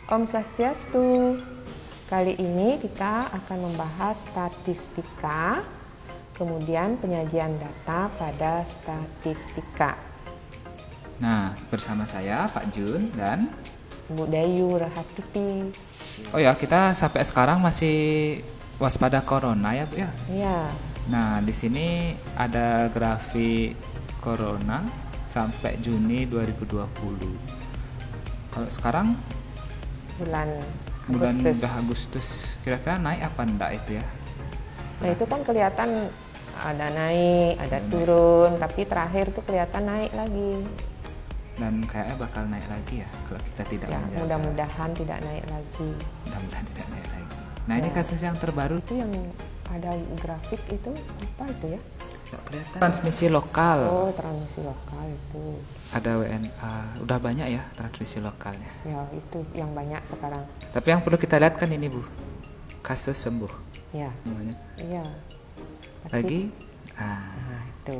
Om Swastiastu. Kali ini kita akan membahas statistika, kemudian penyajian data pada statistika. Nah, bersama saya Pak Jun dan Bu Dayu Rahastuti. oh ya, kita sampai sekarang masih waspada corona ya, Bu ya. Iya. Nah, di sini ada grafik corona sampai Juni 2020. Kalau sekarang Bulan udah Agustus, kira-kira naik apa enggak itu ya? Nah itu kan kelihatan ada naik, ada turun, tapi terakhir tuh kelihatan naik lagi. Dan kayaknya bakal naik lagi ya kalau kita tidak Ya, menjaga. mudah-mudahan tidak naik lagi. Mudah-mudahan tidak naik lagi. Nah, ini kasus yang terbaru Itu yang ada grafik itu apa itu ya? nggak kelihatan. Transmisi lokal. Oh, transmisi lokal itu. Ada WNA, udah banyak ya transmisi lokalnya. Ya, itu yang banyak sekarang. Tapi yang perlu kita lihat kan ini Bu, kasus sembuh Ya, namanya. iya. Tapi- Lagi, Nah, itu.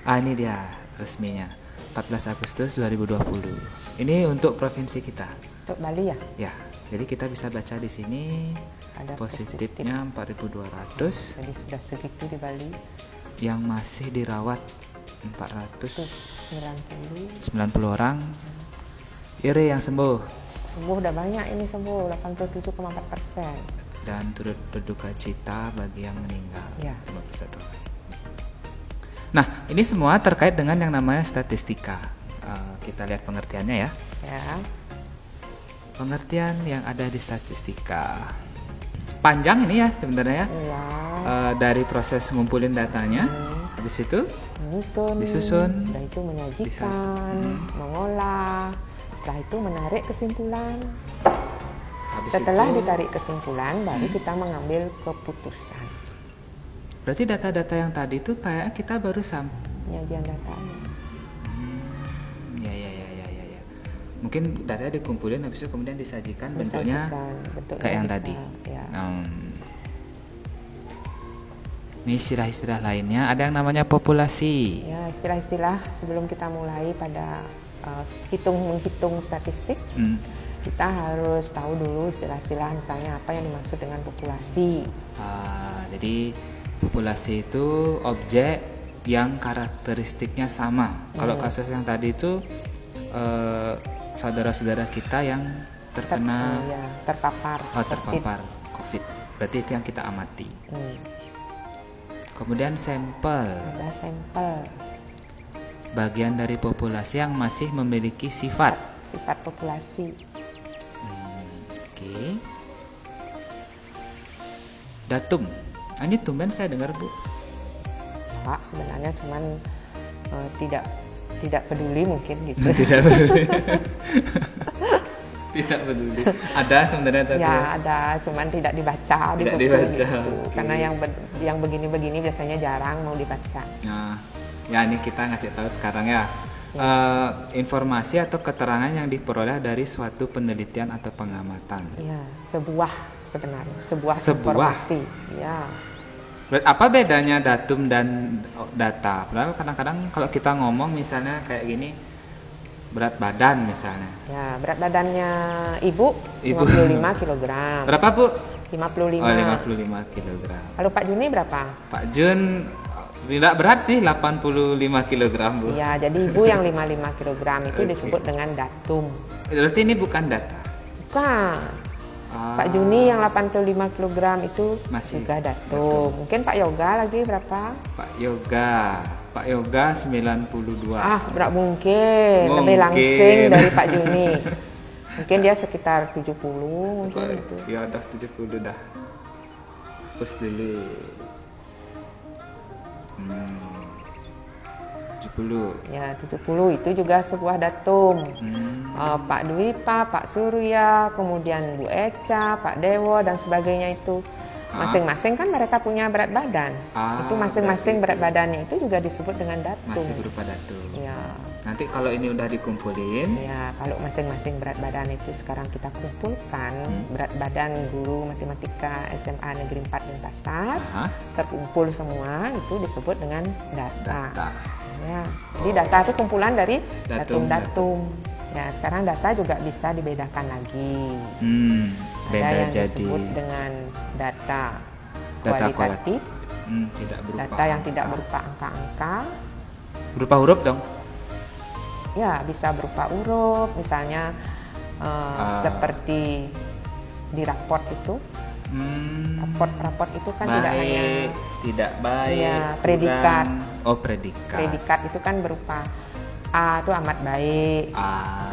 ini dia resminya 14 Agustus 2020. Ini untuk provinsi kita. Untuk Bali ya? Ya, jadi kita bisa baca di sini Ada positifnya 4.200, Jadi sudah segitu di Bali. yang masih dirawat 490 90. orang. Ire yang sembuh Sembuh udah banyak ini sembuh, 87,4%. dan turut berduka cita bagi yang meninggal. Ya. 51. Nah, ini semua terkait dengan yang namanya statistika. Kita lihat pengertiannya ya. Ya. Pengertian yang ada di statistika. Panjang ini ya sebenarnya ya. Iya. Dari proses ngumpulin datanya, habis itu disusun, Setelah itu menyajikan, mengolah, setelah itu menarik kesimpulan. habis Setelah itu ditarik kesimpulan, baru kita mengambil keputusan. berarti data-data yang tadi itu kayak kita baru Penyajian datanya. ya. Mungkin datanya dikumpulin habis itu kemudian disajikan bentuknya Bentuknya kayak yang bisa, tadi. Ya. Ini istilah-istilah lainnya ada yang namanya populasi. Ya, istilah-istilah sebelum kita mulai pada menghitung statistik, kita harus tahu dulu istilah-istilah, misalnya apa yang dimaksud dengan populasi. Jadi populasi itu objek yang karakteristiknya sama. Kalau kasus yang tadi itu saudara-saudara kita yang terkena Terpapar. terpapar COVID. Berarti itu yang kita amati. Kemudian sampel, Ada sampel bagian dari populasi yang masih memiliki sifat. populasi. Oke. Datum. Ini tumben saya dengar Bu. Pak, sebenarnya cuman tidak peduli mungkin gitu. Tidak peduli. Tidak peduli. Ada sebenarnya tapi Ya ada, cuman tidak dibaca di Tidak buku dibaca, gitu. oke. Karena yang begini-begini biasanya jarang mau dibaca. Nah, ya ini kita ngasih tahu sekarang ya. Informasi atau keterangan yang diperoleh dari suatu penelitian atau pengamatan. Ya, sebenarnya sebuah Sebuah. informasi. Ya. Apa bedanya datum dan data? Padahal kadang-kadang kalau kita ngomong misalnya kayak gini, berat badan misalnya. Ya, berat badannya ibu Ibu. 55 kg. Berapa Bu? 55. Oh 55 kg. Lalu Pak Juni berapa? Pak Jun tidak berat sih 85 kg Bu. Ya, jadi ibu yang 55 kg itu Oke. disebut dengan datum. Berarti ini bukan data. Bukan. Pak Juni yang 85 kg itu Masih juga datum. Mungkin Pak Yoga lagi berapa? Pak Yoga 92. Berat mungkin. Lebih langsing dari Pak Juni. Mungkin dia sekitar 70 mungkin gitu. Ya udah 70 dah. Hapus dulu. 70. Ya, 70 itu juga sebuah datum. Pak Dwipa, Pak Surya, kemudian Bu Eca, Pak Dewo dan sebagainya itu. Masing-masing kan mereka punya berat badan. Itu masing-masing berat badannya itu juga disebut dengan datum. Masih berupa datum. Ya. Nanti kalau ini udah dikumpulin, Ya, kalau masing-masing berat badan itu sekarang kita kumpulkan, berat badan guru matematika SMA Negeri 4 Denpasar, terkumpul semua itu disebut dengan data. Ya. Jadi data itu kumpulan dari datum-datum. Ya, sekarang data juga bisa dibedakan lagi. Ada Beda yang jadi disebut dengan data data kualitatif, tidak berupa data yang tidak angka. berupa angka-angka. Berupa huruf dong. Ya, bisa berupa huruf, misalnya seperti di raport itu. Raport itu kan tidak hanya tidak baik, ya, predikat. kurang. Oh, predikat. Predikat itu kan berupa A itu amat baik,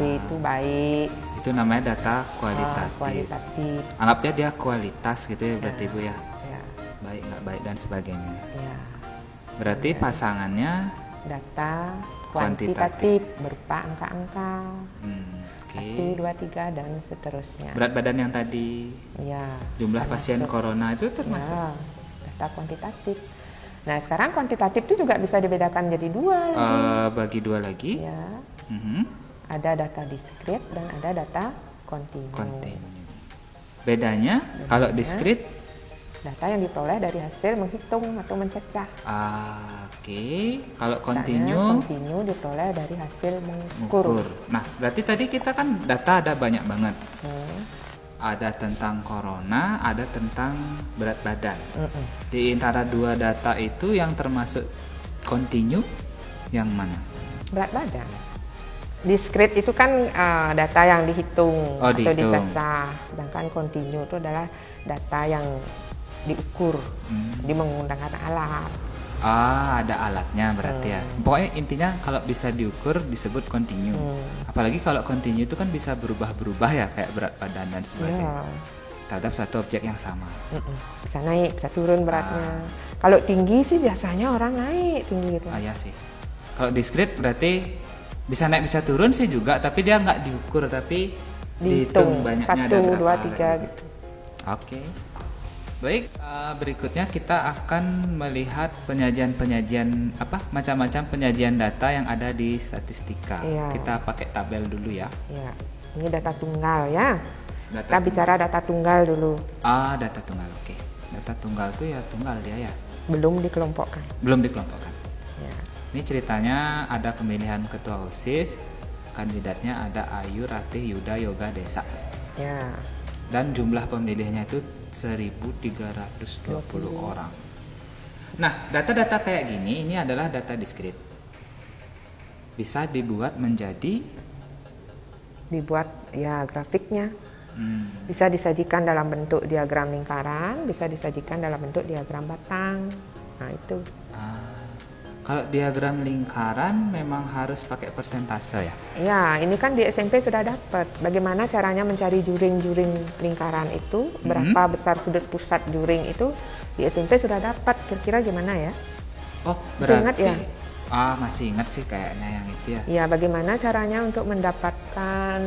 B itu baik. Itu namanya data kualitatif. Kualitatif. Anggapnya dia kualitas gitu ya berarti Bu ya. Ya. Baik, nggak baik dan sebagainya. Ya. Berarti pasangannya Data kuantitatif berupa angka-angka. Oke. 1, 2, 3 dan seterusnya. Berat badan yang tadi, Ya. jumlah pasien corona itu termasuk. Ya, data kuantitatif. Nah, sekarang kuantitatif itu juga bisa dibedakan jadi dua lagi. Bagi dua lagi. Ya. Mhm. Ada data diskrit dan ada data kontinu. Bedanya kalau diskrit, data yang diperoleh dari hasil menghitung atau mencecah. Oke. Kalau Kontinu diperoleh dari hasil mengukur. Nah, berarti tadi kita kan data ada banyak banget. Ada tentang corona, ada tentang berat badan. Di antara dua data itu yang termasuk kontinu yang mana? Berat badan. Diskrit itu kan data yang dihitung atau dicacah, sedangkan kontinu itu adalah data yang diukur, menggunakan alat. Ada alatnya berarti ya. Pokoknya intinya kalau bisa diukur disebut kontinu. Apalagi kalau kontinu itu kan bisa berubah-berubah ya, kayak berat badan dan sebagainya. Terhadap satu objek yang sama. Bisa naik, bisa turun beratnya. Kalau tinggi sih biasanya orang naik tinggi gitu. Iya sih. Kalau diskrit berarti bisa naik bisa turun sih juga, tapi dia nggak diukur tapi dihitung banyaknya 1, 2, 3 gitu. Oke. Baik, berikutnya kita akan melihat penyajian macam-macam penyajian data yang ada di statistika. Kita pakai tabel dulu ya. Ya, ini data tunggal ya. Kita bicara data tunggal dulu. Data tunggal, oke. Data tunggal tuh ya tunggal dia ya. Belum dikelompokkan. Ya. Ini ceritanya ada pemilihan ketua OSIS, kandidatnya ada Ayu, Ratih, Yuda, Yoga, Desa. Ya. Dan jumlah pemilihnya itu 1.320 orang. Nah, data-data kayak gini ini adalah data diskrit. Bisa dibuat ya grafiknya. Bisa disajikan dalam bentuk diagram lingkaran, bisa disajikan dalam bentuk diagram batang. Nah, itu. Kalau diagram lingkaran memang harus pakai persentase ya? Ya, ini kan di SMP sudah dapat. Bagaimana caranya mencari juring-juring lingkaran itu, berapa besar sudut pusat juring itu, di SMP sudah dapat. Kira-kira gimana ya? Oh, berarti ingat ya? Masih ingat sih kayaknya yang itu ya. Ya, bagaimana caranya untuk mendapatkan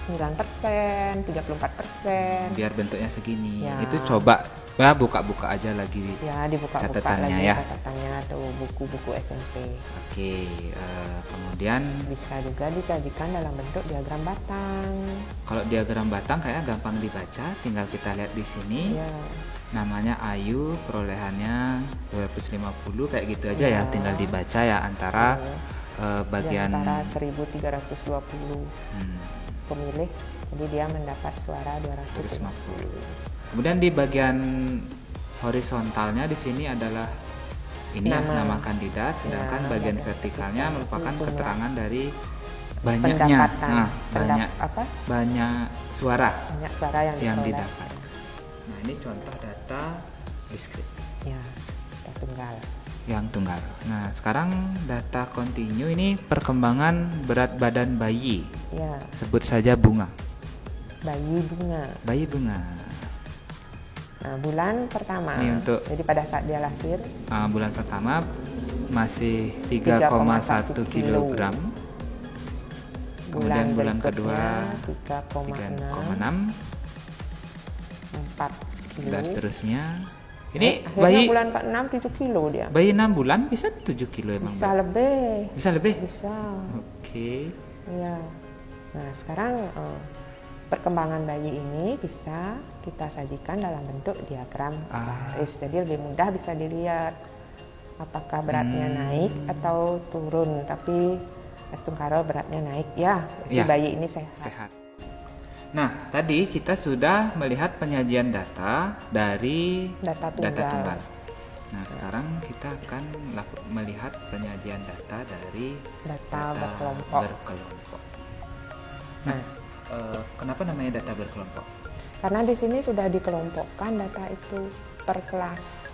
9%, 34%. Biar bentuknya segini. Ya. Itu coba ya buka-buka aja lagi. Ya, dibuka-buka catatannya lagi ya. Catatannya atau buku-buku SMP. Oke, kemudian bisa juga disajikan dalam bentuk diagram batang. Kalau diagram batang kayaknya gampang dibaca, tinggal kita lihat di sini. Ya. Namanya Ayu, perolehannya 250 kayak gitu aja ya, tinggal dibaca ya antara bagian antara 1.320 pemilih, jadi dia mendapat suara 250. Kemudian di bagian horizontalnya di sini adalah nama kandidat, sedangkan bagian vertikalnya merupakan keterangan dari banyaknya, banyak suara yang didapat. Nah, ini contoh data diskrit. Ya, data tunggal. Yang tunggal. Nah, sekarang data kontinu ini perkembangan berat badan bayi. Ya. Sebut saja Bunga. Bayi Bunga. Nah, bulan pertama. Ini untuk, jadi pada saat dia lahir. Bulan pertama masih 3,1 kg. Kemudian bulan kedua 3,6. 4 kilo. Dan seterusnya. Ini bayi bulan 4-6 7 kilo dia. Bayi 6 bulan bisa 7 kilo emang. Bisa lebih. Bisa. Oke. Iya. Nah, sekarang perkembangan bayi ini bisa kita sajikan dalam bentuk diagram baris. Jadi lebih mudah bisa dilihat apakah beratnya naik atau turun. Tapi Pas tungkara beratnya naik, ya, Ya, bayi ini sehat. sehat. Nah, tadi kita sudah melihat penyajian data dari Data tunggal. Nah, sekarang kita akan melihat penyajian data dari Data berkelompok. Nah, kenapa namanya data berkelompok? Karena di sini sudah dikelompokkan data itu per kelas.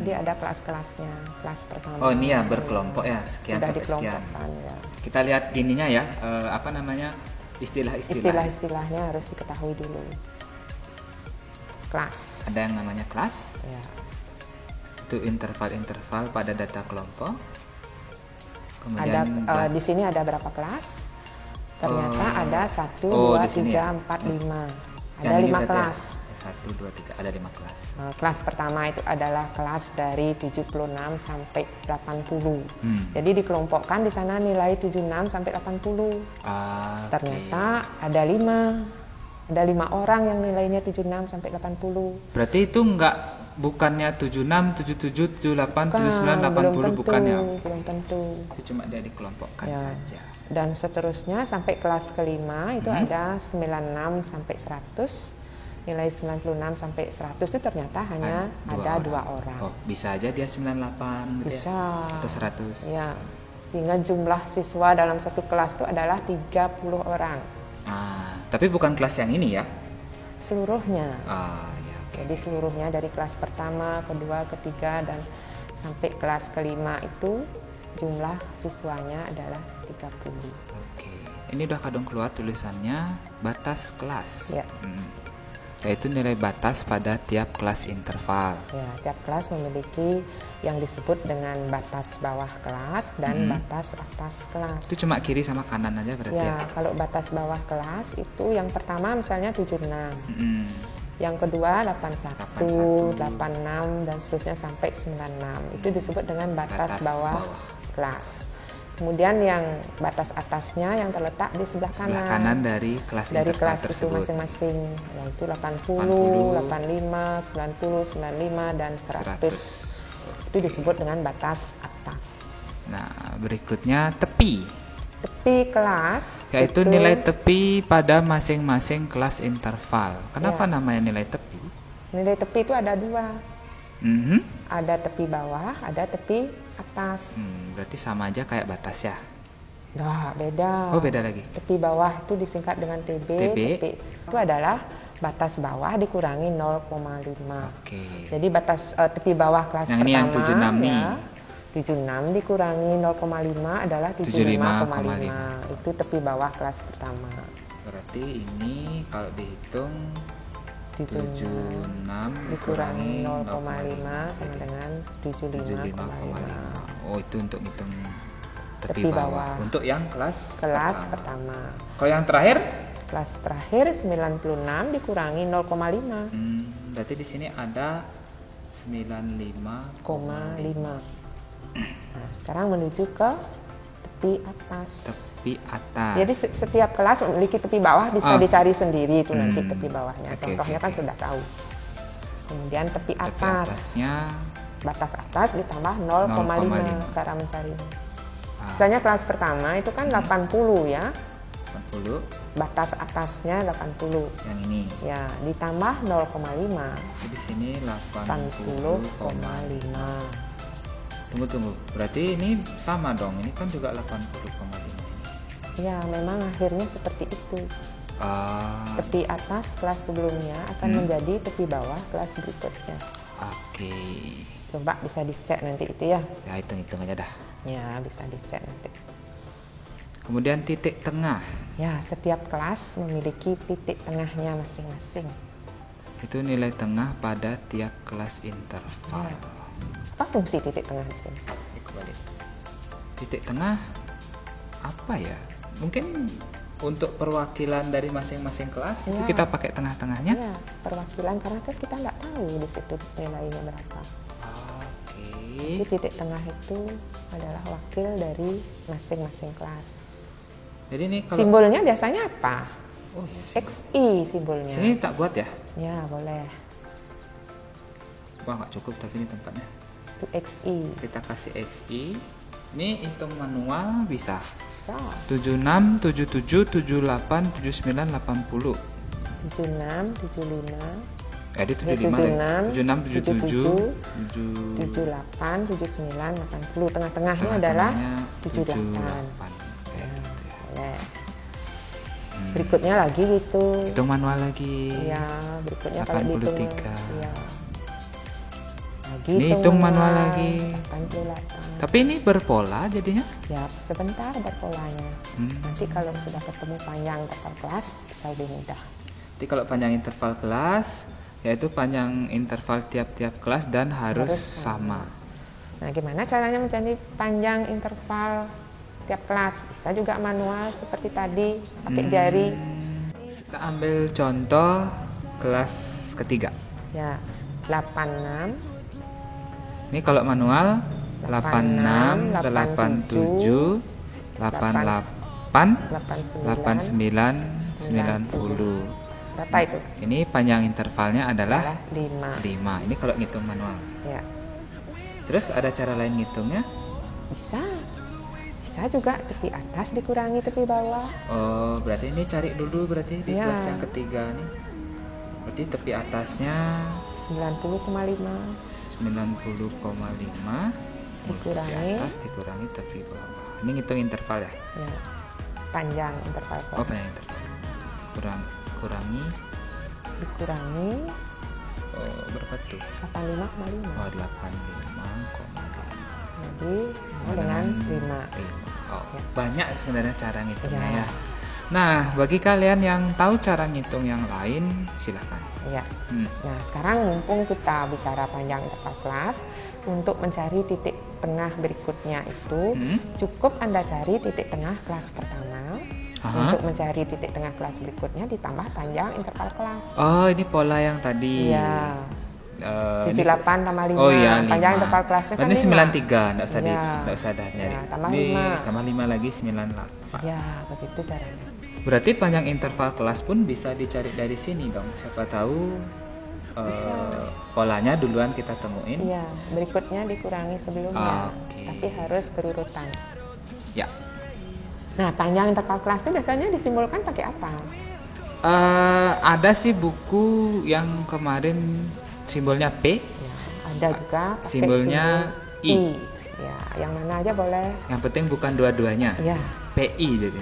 Dia ada kelas-kelasnya, kelas pertama. Oh, ini ya berkelompok ya, sekian sudah sampai sekian. Ya. Kita lihat ininya ya, apa namanya, istilah-istilahnya harus diketahui dulu. Kelas. Ada yang namanya kelas. Ya. Itu interval-interval pada data kelompok. Kemudian di sini ada berapa kelas? Ternyata ada 1, 2, 3, 4, 5. Ada 5 kelas. 1, 2, 3, ada 5 kelas. Kelas pertama itu adalah kelas dari 76 sampai 80. Jadi dikelompokkan di sana nilai 76 sampai 80. Ternyata ada 5 orang yang nilainya 76 sampai 80. Berarti itu bukannya 76, 77, 78, 79, 80, bukannya? Belum tentu. Itu cuma dia dikelompokkan saja. Dan seterusnya sampai kelas kelima itu ada 96 sampai 100. Nilai 96 sampai 100 itu ternyata hanya ada 2 orang. Oh, bisa aja dia 98 gitu bisa. Ya? Atau 100. Ya. Sehingga jumlah siswa dalam satu kelas itu adalah 30 orang. Tapi bukan kelas yang ini ya? Seluruhnya. Ya, okay. Jadi seluruhnya dari kelas pertama, kedua, ketiga, dan sampai kelas kelima itu jumlah siswanya adalah 30. Oke. Ini udah kadang keluar tulisannya batas kelas. Ya. Yaitu nilai batas pada tiap kelas interval. Ya, tiap kelas memiliki yang disebut dengan batas bawah kelas dan batas atas kelas. Itu cuma kiri sama kanan aja berarti ya? Kalau batas bawah kelas itu yang pertama misalnya 76. Yang kedua 81, 86 dan seterusnya sampai 96. Itu disebut dengan batas bawah kelas. Kemudian yang batas atasnya yang terletak di sebelah kanan dari kelas itu masing-masing, yaitu 80, 85, 90, 95 dan 100. Itu disebut dengan batas atas. Nah, berikutnya tepi kelas, yaitu nilai tepi pada masing-masing kelas interval. Kenapa namanya nilai tepi? Nilai tepi itu ada 2. Ada tepi bawah, ada tepi atas. Berarti sama aja kayak batas ya? Nah, beda. Oh, beda lagi. Tepi bawah itu disingkat dengan TB. Tepi itu adalah batas bawah dikurangi 0,5. Jadi batas tepi bawah kelas yang pertama yang 76 nih. 76 dikurangi 0,5 adalah 75,5. Itu tepi bawah kelas pertama. Berarti ini kalau dihitung 76 dikurangi 0,5 sama dengan 75,5. Oh, itu untuk ngitung tepi bawah. Untuk yang kelas pertama. Kalau yang terakhir? Kelas terakhir 96 dikurangi 0,5. Berarti di sini ada 95,5. Nah, sekarang menuju ke tepi atas. Jadi setiap kelas memiliki tepi bawah, bisa dicari sendiri itu nanti tepi bawahnya. Contohnya kan sudah tahu. Kemudian tepi atasnya batas atas ditambah 0,5 cara mencari. Misalnya kelas pertama itu kan 80 ya. 80. Batas atasnya 80. Yang ini. Ya, ditambah 0,5. Di sini 80,5. Tunggu. Berarti ini sama dong. Ini kan juga 80,5. Ya, memang akhirnya seperti itu. Tepi atas kelas sebelumnya akan menjadi tepi bawah kelas berikutnya. Coba bisa dicek nanti itu ya. Ya, hitung-hitung aja dah. Ya, bisa dicek nanti. Kemudian titik tengah. Ya, setiap kelas memiliki titik tengahnya masing-masing. Itu nilai tengah pada tiap kelas interval. Ya. Apa fungsi titik tengah di sini? Titik tengah apa ya? Mungkin untuk perwakilan dari masing-masing kelas itu kita pakai tengah-tengahnya. Ya, perwakilan karena kan kita nggak tahu di situ nilainya berapa. Jadi titik tengah itu adalah wakil dari masing-masing kelas. Jadi ini kalau simbolnya biasanya apa? XI simbolnya. Sini tak buat ya? Ya, boleh. Wah, nggak cukup tapi ini tempatnya. Itu XI. Kita kasih XI. Ini hitung manual bisa. Bisa. 76, 77, 78, 79, 80. 76, 75. Di 75 76, 77, 78, 79, 80. Tengah-tengahnya adalah 78. Ya, boleh. Berikutnya lagi gitu. Hitung manual lagi. Iya, berikutnya kalau dihitung. 83. Iya. Lagi Ini hitung manual lagi. 88. Tapi ini berpola jadinya? Ya, sebentar berpolanya. Nanti kalau sudah ketemu panjang interval kelas, bisa lebih mudah. Jadi kalau panjang interval kelas, yaitu panjang interval tiap-tiap kelas dan harus sama. Nah, gimana caranya mencari panjang interval tiap kelas? Bisa juga manual seperti tadi, pakai jari. Kita ambil contoh kelas ketiga. Ya, 86. Ini kalau manual 86, 87, 88, 89, 90. Berapa itu? Ini panjang intervalnya adalah 5. 5. Ini kalau ngitung manual. Ya. Terus ada cara lain ngitungnya? Bisa. Bisa juga tepi atas dikurangi tepi bawah. Oh, berarti ini cari dulu berarti di Ya. kelas yang ketiga nih. Berarti tepi atasnya 90,5 90,5 dikurangi. tepi atas dikurangi tepi bawah. Ini ngitung interval ya? Ya. Panjang interval kelas. Oh, panjang interval. Kurangi. Dikurangi Oh, berapa tuh? 85,5. Oh, 85,5. Jadi sama dengan 5. Oh, Ya. banyak sebenarnya cara ngitungnya Ya. ya. Nah, bagi kalian yang tahu cara ngitung yang lain, silahkan. Ya. Nah, sekarang mumpung kita bicara panjang interval kelas, untuk mencari titik tengah berikutnya itu cukup Anda cari titik tengah kelas pertama. Untuk mencari titik tengah kelas berikutnya ditambah panjang interval kelas. Oh, ini pola yang tadi. Iya. 78 tambah 5. Oh iya, 5. Panjang interval kelasnya kan ini 5. 93, enggak usah Iya. enggak usah nyari. Ya, tambah Ini 5. tambah 5 lagi 98. Ya, begitu caranya. Berarti panjang interval kelas pun bisa dicari dari sini dong. Siapa tahu polanya duluan kita temuin. Iya, berikutnya dikurangi sebelumnya. Oke. Tapi harus berurutan. Ya. Nah, panjang interval kelas itu biasanya disimbolkan pakai apa? Ada sih buku yang kemarin simbolnya P. Ya, ada juga pakai Simbolnya simbol I. Ya, yang mana aja boleh. Yang penting bukan dua-duanya. Ya. PI jadi.